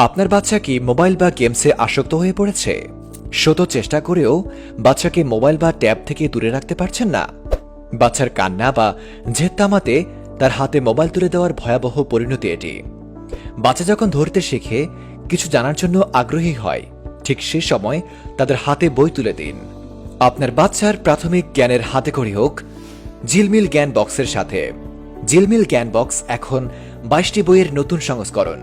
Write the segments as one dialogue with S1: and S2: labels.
S1: আপনার বাচ্চা কি মোবাইল বা গেমসে আসক্ত হয়ে পড়েছে? শত চেষ্টা করেও বাচ্চাকে মোবাইল বা ট্যাব থেকে দূরে রাখতে পারছেন না। বাচ্চার কান্না বা জেদ থামাতে তার হাতে মোবাইল তুলে দেওয়ার ভয়াবহ পরিণতি এটি। বাচ্চা যখন ধরতে শেখে, কিছু জানার জন্য আগ্রহী হয়, ঠিক সে সময় তাদের হাতে বই তুলে দিন। আপনার বাচ্চার প্রাথমিক জ্ঞানের হাতেখড়ি হোক ঝিলমিল জ্ঞান বক্সের সাথে। ঝিলমিল জ্ঞান বক্স এখন 22টি বইয়ের নতুন সংস্করণ।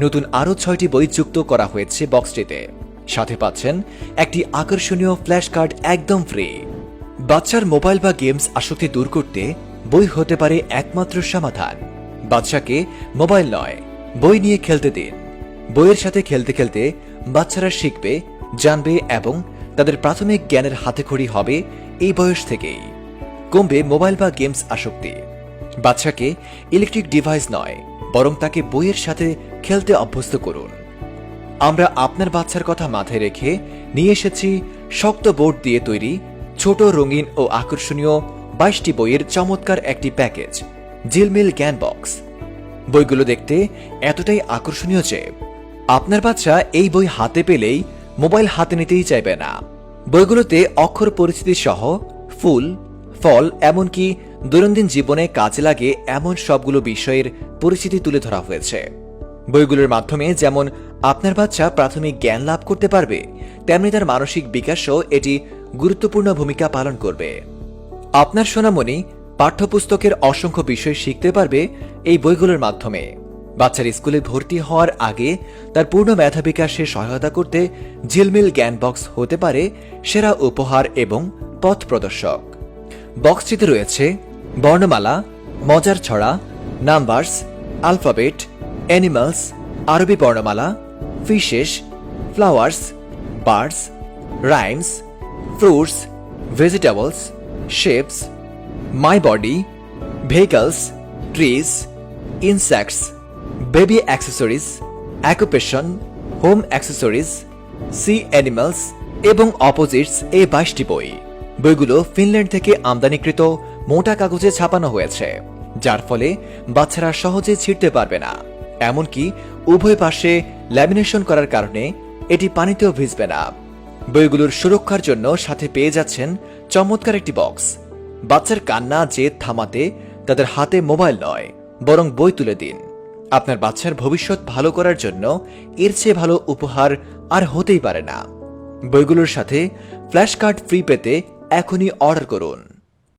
S1: নতুন আরও 6টি বই যুক্ত করা হয়েছে বক্সটিতে। সাথে পাচ্ছেন একটি আকর্ষণীয় ফ্ল্যাশ কার্ড একদম ফ্রি। বাচ্চার মোবাইল বা গেমস আসক্তি দূর করতে বই হতে পারে একমাত্র সমাধান। বাচ্চাকে মোবাইল নয়, বই নিয়ে খেলতে দিন। বইয়ের সাথে খেলতে খেলতে বাচ্চারা শিখবে, জানবে এবং তাদের প্রাথমিক জ্ঞানের হাতেখড়ি হবে এই বয়স থেকেই। কমবে মোবাইল বা গেমস আসক্তি। বাচ্চাকে ইলেকট্রিক ডিভাইস নয়, বরং তাকে বইয়ের সাথে খেলতে অভ্যস্ত করুন। আমরা আপনার বাচ্চার কথা মাথায় রেখে নিয়ে এসেছি শক্ত বোর্ড দিয়ে তৈরি ছোট, রঙিন ও আকর্ষণীয় 22টি বইয়ের চমৎকার একটি প্যাকেজ, ঝিলমিল জ্ঞান বক্স। বইগুলো দেখতে এতটাই আকর্ষণীয় যে আপনার বাচ্চা এই বই হাতে পেলেই মোবাইল হাতে নিতেই চাইবে না। বইগুলোতে অক্ষর পরিচিতি সহ ফুল, ফল, এমনকি দৈনন্দিন জীবনে কাজে লাগে এমন সবগুলো বিষয়ের পরিচিতি তুলে ধরা হয়েছে। বইগুলোর মাধ্যমে যেমন আপনার বাচ্চা প্রাথমিক জ্ঞান লাভ করতে পারবে, তেমনি তার মানসিক বিকাশও এটি গুরুত্বপূর্ণ ভূমিকা পালন করবে। আপনার সোনামণি পাঠ্যপুস্তকের অসংখ্য বিষয় শিখতে পারবে এই বইগুলোর মাধ্যমে। বাচ্চার স্কুলে ভর্তি হওয়ার আগে তার পূর্ণ মেধা বিকাশে সহায়তা করতে ঝিলমিল জ্ঞান বক্স হতে পারে সেরা উপহার এবং পথ প্রদর্শক। বক্সটিতে রয়েছে বর্ণমালা, মজার ছড়া, নাম্বারস, আলফাবেট, অ্যানিমালস, আরবি বর্ণমালা, fishes, flowers, birds, rhymes, fruits, vegetables, shapes, my body, vehicles, trees, insects, baby accessories, occupation, home accessories, sea animals এবং অপোজিটস, এই 22টি বই। বইগুলো ফিনল্যান্ড থেকে আমদানিকৃত মোটা কাগজে ছাপানো হয়েছে, যার ফলে বাচ্চারা সহজে ছিঁড়তে পারবে না। এমনকি উভয় পাশে ল্যামিনেশন করার কারণে এটি পানিতেও ভিজবে না। বইগুলোর সুরক্ষার জন্য সাথে পেয়ে যাচ্ছেন চমৎকার একটি বক্স। বাচ্চার কান্না জেদ থামাতে তাদের হাতে মোবাইল নয়, বরং বই তুলে দিন। আপনার বাচ্চার ভবিষ্যৎ ভালো করার জন্য এর চেয়ে ভালো উপহার আর হতেই পারে না। বইগুলোর সাথে ফ্ল্যাশ কার্ড ফ্রি পেতে এখনই অর্ডার করুন।